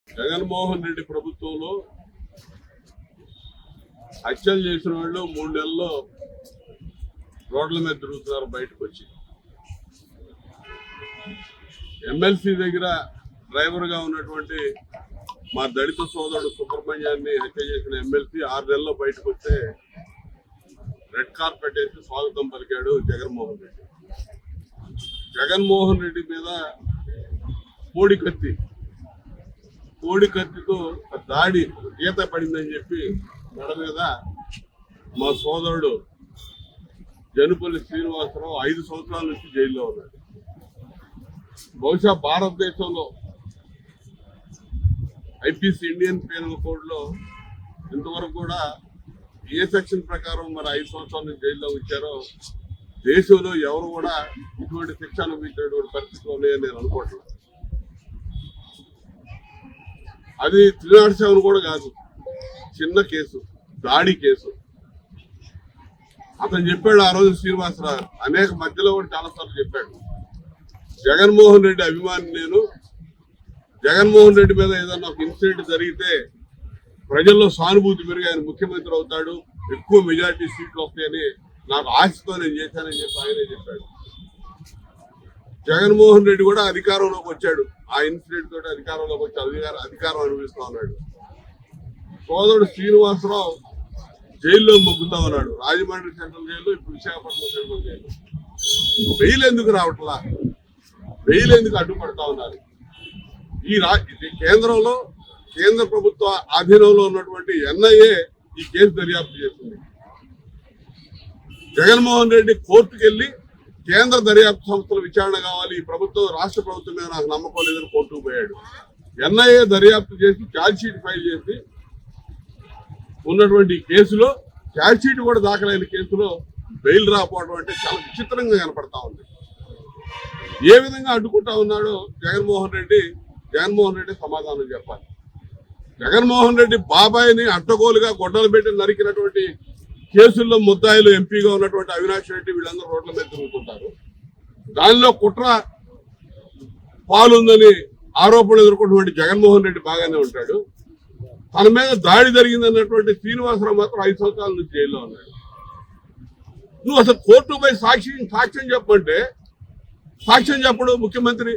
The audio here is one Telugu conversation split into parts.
జగన్మోహన్ రెడ్డి ప్రభుత్వంలో హత్యలు చేసిన వాళ్ళు 3 నెలల్లో రోడ్ల మీద తిరుగుతున్నారు. బయటకు వచ్చి ఎమ్మెల్సీ దగ్గర డ్రైవర్గా ఉన్నటువంటి మా దళిత సోదరుడు సుబ్రహ్మణ్యాన్ని హత్య చేసిన ఎమ్మెల్సీ 6 నెలల్లో బయటకు వస్తే రెడ్ కార్పెట్ వేసి స్వాగతం పలికాడు జగన్మోహన్ రెడ్డి. జగన్మోహన్ రెడ్డి మీద కోడి కత్తితో దాడి గీత పడిందని చెప్పి మెడ మీద మా సోదరుడు జనుపల్లి శ్రీనివాసరావు 5 సంవత్సరాల నుంచి జైల్లో ఉన్నాడు. బహుశా భారతదేశంలో ఐపీసీ ఇండియన్ పీనల్ కోడ్లో ఇంతవరకు కూడా ఏ సెక్షన్ ప్రకారం మరి 5 సంవత్సరాల నుంచి జైల్లో ఉంచారో దేశంలో ఎవరు కూడా ఇటువంటి శిక్ష అనుభవించేటువంటి పరిస్థితులు ఉన్నాయని నేను అనుకోవట్లేదు. అది 307 కూడా కాదు, చిన్న కేసు, దాడి కేసు. అతను చెప్పాడు ఆ రోజు శ్రీనివాసరావు అనేక మధ్యలో కూడా చాలాసార్లు చెప్పాడు, జగన్మోహన్ రెడ్డి అభిమాని నేను, జగన్మోహన్ రెడ్డి మీద ఏదన్నా ఒక ఇన్సిడెంట్ జరిగితే ప్రజల్లో సానుభూతి పెరిగి ఆయన ముఖ్యమంత్రి అవుతాడు, ఎక్కువ మెజారిటీ సీట్లు వస్తాయని నాకు ఆశతో నేను చేశానని చెప్పి ఆయనే చెప్పాడు. జగన్మోహన్ రెడ్డి కూడా అధికారంలోకి వచ్చాడు, ఆ ఇన్సిడెంట్ తోటి అధికారంలోకి వచ్చి అధికారం అనుభవిస్తా ఉన్నాడు. సోదరుడు శ్రీనివాసరావు జైల్లో మొగ్గుతా ఉన్నాడు, రాజమండ్రి సెంట్రల్ జైల్లో, ఇప్పుడు విశాఖపట్నం సెంట్రల్ జైల్లో. బెయిల్ ఎందుకు రావట్లా, బెయిల్ ఎందుకు అడ్డుపడతా ఉన్నారు? కేంద్రంలో కేంద్ర ప్రభుత్వ ఆధీనంలో ఉన్నటువంటి ఎన్ఐఏ ఈ కేసు దర్యాప్తు చేస్తుంది. జగన్మోహన్ రెడ్డి కోర్టుకు వెళ్లి కేంద్ర దర్యాప్తు సంస్థల విచారణ కావాలి, ఈ ప్రభుత్వం రాష్ట్ర ప్రభుత్వం మీద నాకు నమ్మకం లేదని కోర్టుకు పోయాడు. ఎన్ఐఏ దర్యాప్తు చేసి ఛార్జ్ షీట్ ఫైల్ చేసి ఉన్నటువంటి కేసులో, ఛార్జ్ షీట్ కూడా దాఖలైన కేసులో బెయిల్ రాకపోవడం అంటే చాలా విచిత్రంగా కనపడతా ఉంది. ఏ విధంగా అడ్డుకుంటా ఉన్నాడో జగన్మోహన్ రెడ్డి సమాధానం చెప్పాలి. జగన్మోహన్ రెడ్డి బాబాయిని అడ్డగోలుగా గొడ్డలు పెట్టి నరికినటువంటి కేసుల్లో ముద్దాయిలు ఎంపీగా ఉన్నటువంటి అవినాష్ రెడ్డి వీళ్ళందరూ రోడ్ల మీద తిరుగుతుంటారు. దానిలో కుట్ర పాలుందని ఆరోపణలు ఎదుర్కొన్నటువంటి జగన్మోహన్ రెడ్డి బాగానే ఉంటాడు. తన మీద దాడి జరిగిందన్నటువంటి శ్రీనివాసరావు మాత్రం 5 సంవత్సరాల నుంచి జైల్లో ఉన్నాడు. నువ్వు అసలు కోర్టు పోయి సాక్ష్యం చెప్పమంటే సాక్ష్యం చెప్పడు ముఖ్యమంత్రి.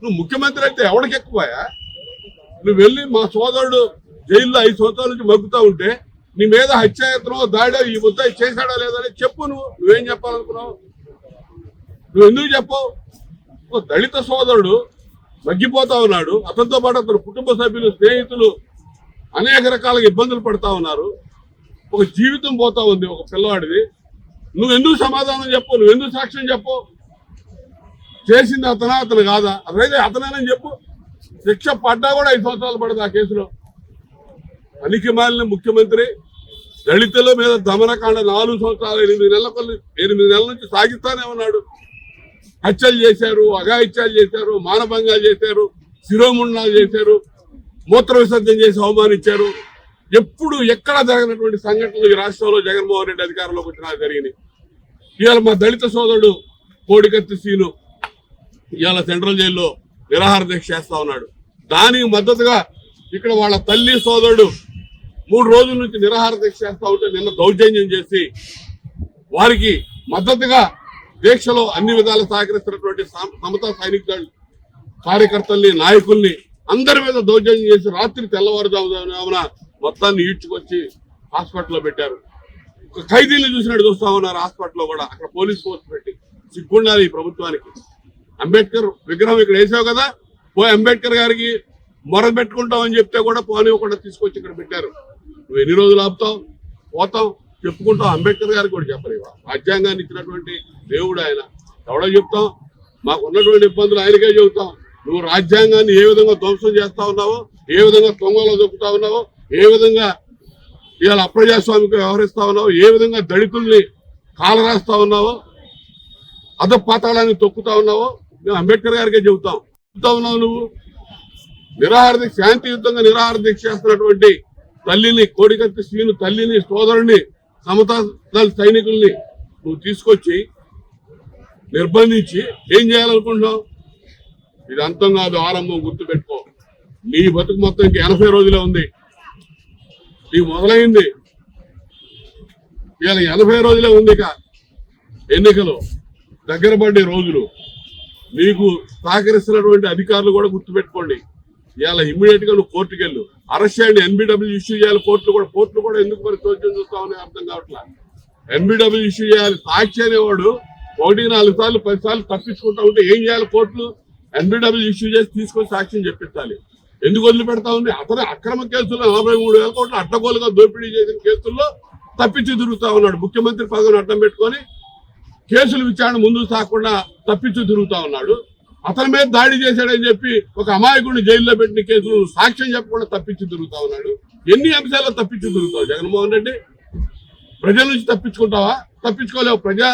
నువ్వు ముఖ్యమంత్రి అయితే ఎవరికి ఎక్కువయా? నువ్వు వెళ్ళి మా సోదరుడు జైల్లో 5 సంవత్సరాల నుంచి మగ్గుతా ఉంటే నీ మీద హత్యాయత్నం దాడి ఈ ముద్దాయి చేశాడా లేదని చెప్పు. నువ్వేం చెప్పాలనుకున్నావు? నువ్వు ఎందుకు చెప్పవు? దళిత సోదరుడు మగ్గిపోతా ఉన్నాడు, అతనితో పాటు అతని కుటుంబ సభ్యులు, స్నేహితులు అనేక రకాలుగా ఇబ్బందులు పడతా ఉన్నారు. ఒక జీవితం పోతా ఉంది ఒక పిల్లవాడిది. నువ్వెందుకు సమాధానం చెప్పు? నువ్వెందుకు సాక్ష్యం చెప్పు? చేసింది అతను కాదా? అదైతే అతనేనని చెప్పు. శిక్ష పడ్డా కూడా 5 సంవత్సరాలు పడదు ఆ కేసులో. పనికి మాలిన ముఖ్యమంత్రి దళితుల మీద దమనకాండ 4 సంవత్సరాలు 8 నెలల నుంచి సాగిస్తానే ఉన్నాడు. హత్యలు చేశారు, అఘాయిత్యాలు చేశారు, మానభంగాలు చేశారు, శిరోముండాలు చేశారు, మూత్ర విసర్జన చేసి అవమానించారు. ఎప్పుడు ఎక్కడ జరగనటువంటి సంఘటనలు ఈ రాష్ట్రంలో జగన్మోహన్ రెడ్డి అధికారంలోకి వచ్చినా జరిగినాయి. ఇవాళ మా దళిత సోదరుడు కోడికత్తి సీను ఇవాళ సెంట్రల్ జైల్లో నిరాహార దీక్ష చేస్తా ఉన్నాడు. దానికి మద్దతుగా ఇక్కడ వాళ్ళ తల్లి సోదరుడు 3 రోజుల నుంచి నిరాహార దీక్ష చేస్తా ఉంటే నిన్న దౌర్జన్యం చేసి వారికి మద్దతుగా దీక్షలో అన్ని విధాలు సహకరిస్తున్నటువంటి సమతా సైనిక దళ కార్యకర్తల్ని, నాయకుల్ని అందరి మీద దౌర్జన్యం చేసి రాత్రి తెల్లవారుజామున మొత్తాన్ని ఈడ్చుకొచ్చి హాస్పిటల్లో పెట్టారు. ఖైదీలు చూసినట్టు చూస్తా ఉన్నారు హాస్పిటల్లో కూడా. అక్కడ పోలీస్ ఫోర్స్ పెట్టి సిగ్గుండాలి ఈ ప్రభుత్వానికి. అంబేద్కర్ విగ్రహం ఇక్కడ వేసావు కదా, పోయి అంబేద్కర్ గారికి మొర పెట్టుకుంటామని చెప్తే కూడా పోనివ్వకుండా తీసుకొచ్చి ఇక్కడ పెట్టారు. నువ్వు ఎన్ని రోజులు ఆపుతావు? పోతావు, చెప్పుకుంటావు. అంబేద్కర్ గారికి కూడా చెప్పలేవా? రాజ్యాంగాన్ని ఇచ్చినటువంటి దేవుడు ఆయన. ఎవడో చెప్తాం? మాకు ఉన్నటువంటి ఇబ్బందులు ఆయనకే చెబుతాం. నువ్వు రాజ్యాంగాన్ని ఏ విధంగా ధ్వంసం చేస్తా ఉన్నావో, ఏ విధంగా తొంగలో దొక్కుతా ఉన్నావో, ఏ విధంగా ఇవాళ అప్రజాస్వామికి వ్యవహరిస్తా ఉన్నావో, ఏ విధంగా దళితుల్ని కాలరాస్తా ఉన్నావో, అధపాతాళాన్ని తొక్కుతా ఉన్నావో మేము అంబేద్కర్ గారికే చెబుతాం. ఉన్నావు నువ్వు శాంతియుతంగా నిరాహార దీక్ష చేస్తున్నటువంటి తల్లిని, కోడికత్తి శ్రీను తల్లిని, సోదరుని, సమతా దళ సైనికుల్ని నువ్వు తీసుకొచ్చి నిర్బంధించి ఏం చేయాలనుకుంటున్నావు? ఇది అంతం కాదు, ఆరంభం. గుర్తుపెట్టుకో. నీ బతుకు మొత్తం ఇంక 80 రోజులే ఉంది. నీకు మొదలైంది ఇవాళ 80 రోజులే ఉంది. ఇక ఎన్నికలు దగ్గర పడే రోజులు. నీకు సహకరిస్తున్నటువంటి అధికారులు కూడా గుర్తుపెట్టుకోండి. ఇవాళ ఇమ్మీడియట్ గా నువ్వు కోర్టుకు వెళ్ళు, అరెస్ట్ చేయండి. ఎన్బిడబ్ల్యూ ఇష్యూ చేయాలి. కోర్టులు కూడా ఎందుకు మరి చోద్యం చూస్తామని అర్థం కావట్లా. ఎన్బిడబ్ల్యూ ఇష్యూ చేయాలి. సాక్షి అనేవాడు 1, 4 సార్లు 10 సార్లు తప్పించుకుంటా ఉంటే ఏం చేయాలి? కోర్టులు ఎన్బిడబ్ల్యూ ఇష్యూ చేసి తీసుకొని సాక్ష్యం చెప్పించాలి. ఎందుకు వదిలిపెడతా ఉంది? అతను అక్రమ కేసుల్లో 43,000 కోట్లు అడ్డగోలుగా దోపిడీ చేసిన కేసుల్లో తప్పించి తిరుగుతా ఉన్నాడు. ముఖ్యమంత్రి పదవిని అడ్డం పెట్టుకొని కేసుల విచారణ ముందుకు సాగకుండా తప్పించి తిరుగుతా ఉన్నాడు. అతని మీద దాడి చేశాడని చెప్పి ఒక అమాయకుడిని జైల్లో పెట్టిన కేసులు సాక్ష్యం చెప్పకుండా తప్పించి తిరుగుతా ఉన్నాడు. ఎన్ని అంశాల్లో తప్పించి తిరుగుతావు జగన్మోహన్ రెడ్డి? ప్రజల నుంచి తప్పించుకుంటావా? తప్పించుకోలేవు. ప్రజా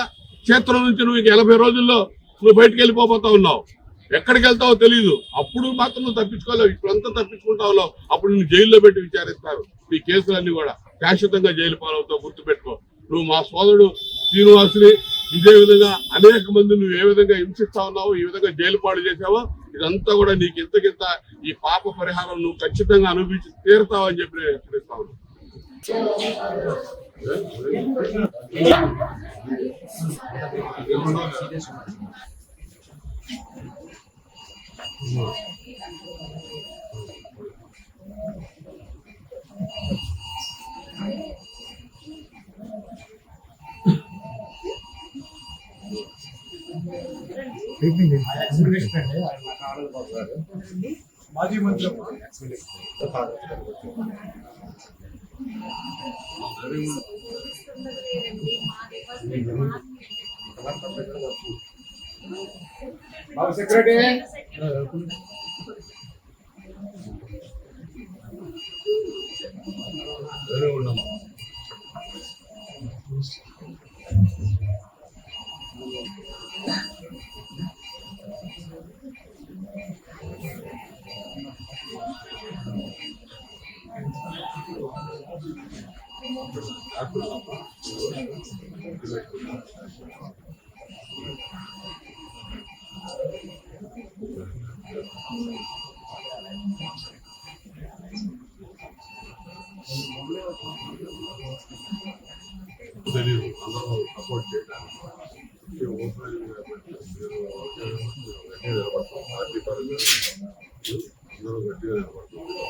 క్షేత్రం నుంచి నువ్వు 80 రోజుల్లో నువ్వు బయటకు వెళ్ళిపోతా ఉన్నావు. ఎక్కడికి వెళ్తావో తెలియదు. అప్పుడు మాత్రం నువ్వు తప్పించుకోలేవు. ఇప్పుడంతా తప్పించుకుంటా ఉన్నావు. అప్పుడు నువ్వు జైల్లో పెట్టి విచారిస్తారు. నీ కేసులన్నీ కూడా శాశ్వతంగా జైలు పాలవుతావు. గుర్తుపెట్టుకో. నువ్వు మా సోదరుడు శ్రీనివాసుని ఇదే విధంగా అనేక మంది నువ్వు ఏ విధంగా హింసిస్తా ఉన్నావు, ఈ విధంగా జైలు పాడు చేసావో ఇదంతా కూడా నీకు ఇంతకింత ఈ పాప పరిహారం నువ్వు ఖచ్చితంగా అనుభవించి తీరుతావు అని చెప్పి నేను హెచ్చరిస్తా ఉన్నాను. మాజీ మంత్రి సెక్రటరీ తెలియదు అందరూ సపోర్ట్ చేయడానికి పార్టీ పరంగా అందరూ గట్టిగా నిలబడుతున్నారు.